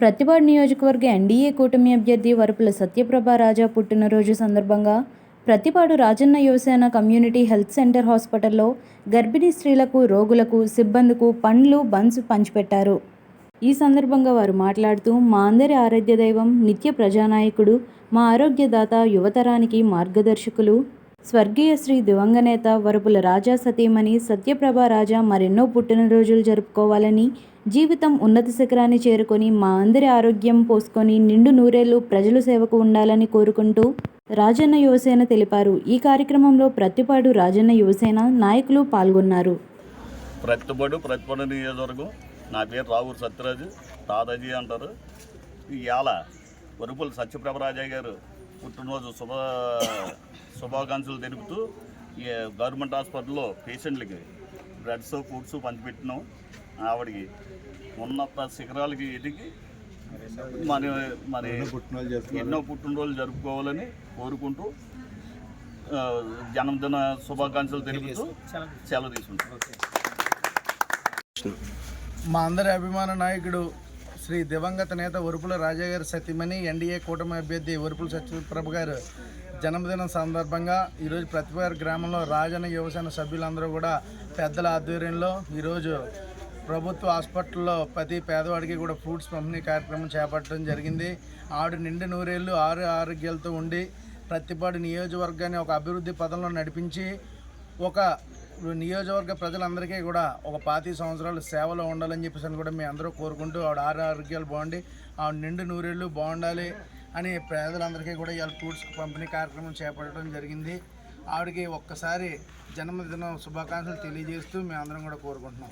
ప్రతిపాడు నియోజకవర్గ ఎన్డీఏ కూటమి అభ్యర్థి వరపుల సత్యప్రభ రాజా పుట్టినరోజు సందర్భంగా Prathipadu Rajanna Yuvasena community health centre హాస్పిటల్లో గర్భిణీ స్త్రీలకు, రోగులకు, సిబ్బందికి పండ్లు, బన్స్ పంచిపెట్టారు. ఈ సందర్భంగా వారు మాట్లాడుతూ, మా అందరి ఆరాధ్య దైవం, నిత్య ప్రజానాయకుడు, మా ఆరోగ్యదాత, యువతరానికి మార్గదర్శకులు స్వర్గీయ శ్రీ దివంగనేత వరపుల రాజా సతీమణి సత్యప్రభ రాజా మరెన్నో పుట్టినరోజులు జరుపుకోవాలని, జీవితం ఉన్నత శిఖరాన్ని చేరుకొని మా అందరి ఆరోగ్యం పోసుకొని నిండు నూరేళ్లు ప్రజల సేవకు ఉండాలని కోరుకుంటూ రాజన్న యువసేన తెలిపారు. ఈ కార్యక్రమంలో ప్రతిపాడు రాజన్న యువసేన నాయకులు పాల్గొన్నారు. ప్రతిపాడు నియోజకవర్గం. నా పేరు రావూరు సత్యరాజు, దాదాజీ అంటారు. ఇవాళ వరపుల సత్యప్రభ రాజా గారు పుట్టినరోజు శుభాకాంక్షలు తెలుపుతూ గవర్నమెంట్ హాస్పిటల్లో పేషెంట్లకి బ్రెడ్స్, ఫుడ్స్ పంచిపెట్టినాం. ఆవిడకి ఉన్నత శిఖరాలకి ఎదిగి మరి ఎన్నో పుట్టినరోజులు జరుపుకోవాలని కోరుకుంటూ జన్మదిన శుభాకాంక్షలు తెలుపుతూ సెలవు తీసుకుంటాం. మా అందరి అభిమాన నాయకుడు శ్రీ దివంగత నేత వరపుల రాజా గారి సతీమణి ఎన్డీఏ కూటమి అభ్యర్థి వరపుల సత్యప్రభ గారు జన్మదినం సందర్భంగా ఈరోజు ప్రతిపాడు గ్రామంలో రాజన్న యువసేన సభ్యులందరూ కూడా పెద్దల ఆధ్వర్యంలో ఈరోజు ప్రభుత్వ హాస్పిటల్లో ప్రతి పేదవాడికి కూడా ఫ్రూట్స్ పంపిణీ కార్యక్రమం చేపట్టడం జరిగింది. ఆవిడ నిండు నూరేళ్లు ఆరోగ్యాలతో ఉండి ప్రతిపాడు నియోజకవర్గాన్ని ఒక అభివృద్ధి పదంలో నడిపించి ఒక నియోజకవర్గ ప్రజలందరికీ కూడా ఒక 25 సంవత్సరాలు సేవలో ఉండాలని చెప్పేసి కూడా మేము అందరూ కోరుకుంటూ ఆవిడ ఆరోగ్యాలు బాగుండి ఆవిడ నిండు నూరేళ్లు బాగుండాలి అని పేదలందరికీ కూడా ఇవాళ ఫ్రూట్స్ పంపిణీ కార్యక్రమం చేపట్టడం జరిగింది. ఆవిడకి ఒక్కసారి జన్మదిన శుభాకాంక్షలు తెలియజేస్తూ మేము అందరం కూడా కోరుకుంటున్నాం.